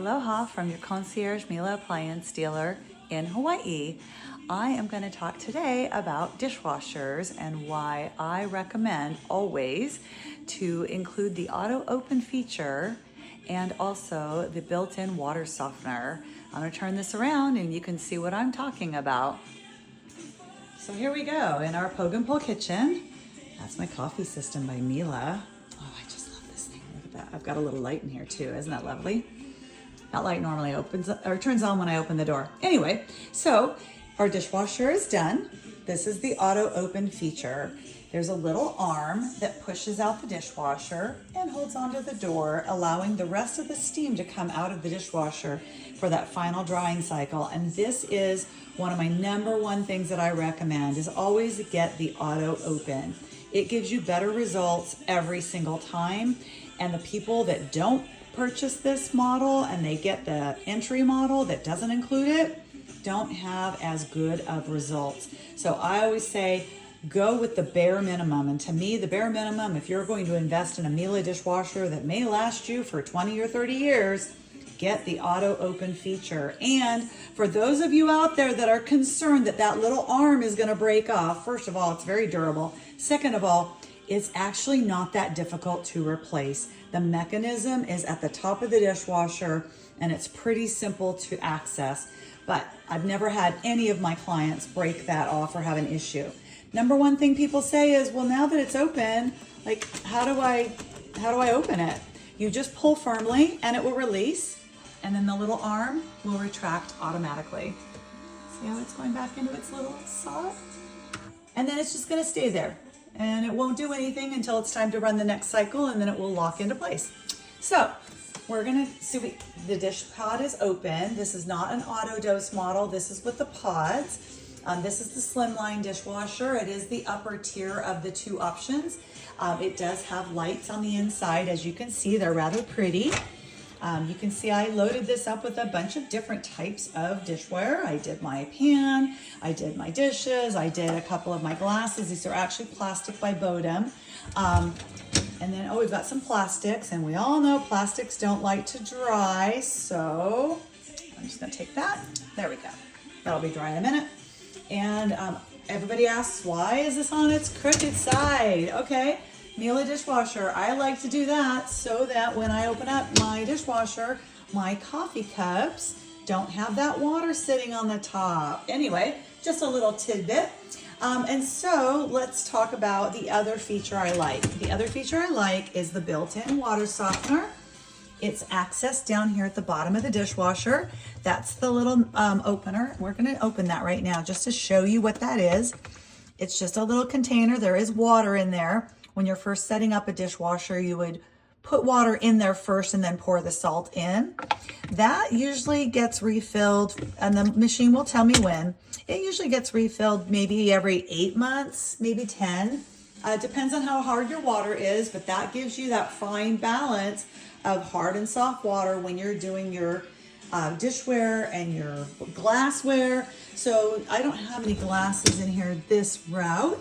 Aloha from your Concierge Appliance Dealer in Hawaii. I am going to talk today about dishwashers and why I recommend always to include the auto open feature and also the built-in water softener. I'm going to turn this around and you can see what I'm talking about. So here we go in our Poggenpohl kitchen. That's my coffee system by Miele. Oh, I just love this thing. Look at that. I've got a little light in here too. Isn't that lovely? That light normally opens or turns on when I open the door. Anyway, so our dishwasher is done. This is the auto open feature. There's a little arm that pushes out the dishwasher and holds onto the door, allowing the rest of the steam to come out of the dishwasher for that final drying cycle. And this is one of my number one things that I recommend is always get the auto open. It gives you better results every single time. And the people that don't purchase this model and they get the entry model that doesn't include it, don't have as good of results. So I always say, go with the bare minimum. And to me, the bare minimum, if you're going to invest in a Miele dishwasher that may last you for 20 or 30 years, get the auto open feature. And for those of you out there that are concerned that that little arm is going to break off, first of all, it's very durable. Second of all, it's actually not that difficult to replace. The mechanism is at the top of the dishwasher and it's pretty simple to access, but I've never had any of my clients break that off or have an issue. Number one thing people say is, well, now that it's open, like, how do I open it? You just pull firmly and it will release, and then the little arm will retract automatically. See how it's going back into its little slot? And then it's just gonna stay there. And it won't do anything until it's time to run the next cycle, and then it will lock into place. So we're gonna see, the dish pod is open. This is not an auto dose model. This is with the pods. This is the slimline dishwasher. It is the upper tier of the two options. It does have lights on the inside. As you can see, they're rather pretty. You can see I loaded this up with a bunch of different types of dishware. I did my pan, I did my dishes, I did a couple of my glasses. These are actually plastic by Buildup. And then, we've got some plastics, and we all know plastics don't like to dry. So I'm just gonna take that. There we go. That'll be dry in a minute. And everybody asks, why is this on its crooked side? Okay. Miele dishwasher, I like to do that so that when I open up my dishwasher, my coffee cups don't have that water sitting on the top. Anyway, just a little tidbit. And so let's talk about the other feature I like. The other feature I like is the built-in water softener. It's accessed down here at the bottom of the dishwasher. That's the little opener. We're gonna open that right now just to show you what that is. It's just a little container. There is water in there. When you're first setting up a dishwasher, you would put water in there first and then pour the salt in. That usually gets refilled, and the machine will tell me when. It usually gets refilled maybe every 8 months, maybe 10. Depends on how hard your water is, but that gives you that fine balance of hard and soft water when you're doing your dishware and your glassware. So I don't have any glasses in here this route.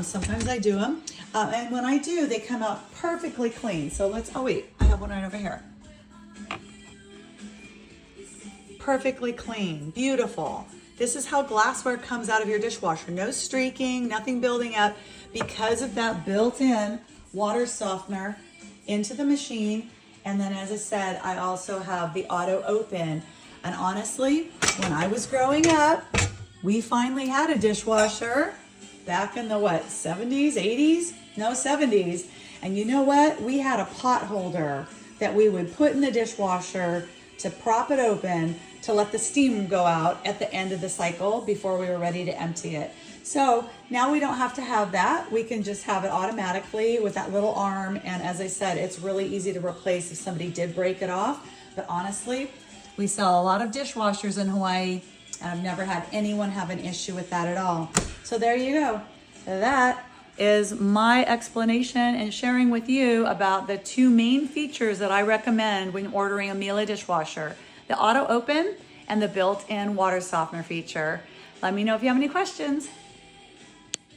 Sometimes I do them. And when I do, they come out perfectly clean. So oh wait, I have one right over here. Perfectly clean, beautiful. This is how glassware comes out of your dishwasher. No streaking, nothing building up because of that built-in water softener into the machine. And then, as I said, I also have the auto open. And honestly, when I was growing up, we finally had a dishwasher back in the 70s, 80s? No, 70s. And you know what? We had a pot holder that we would put in the dishwasher to prop it open to let the steam go out at the end of the cycle before we were ready to empty it. So now we don't have to have that. We can just have it automatically with that little arm. And as I said, it's really easy to replace if somebody did break it off. But honestly, we sell a lot of dishwashers in Hawaii, and I've never had anyone have an issue with that at all. So there you go. That is my explanation and sharing with you about the two main features that I recommend when ordering a Miele dishwasher: the auto open and the built-in water softener feature. Let me know if you have any questions.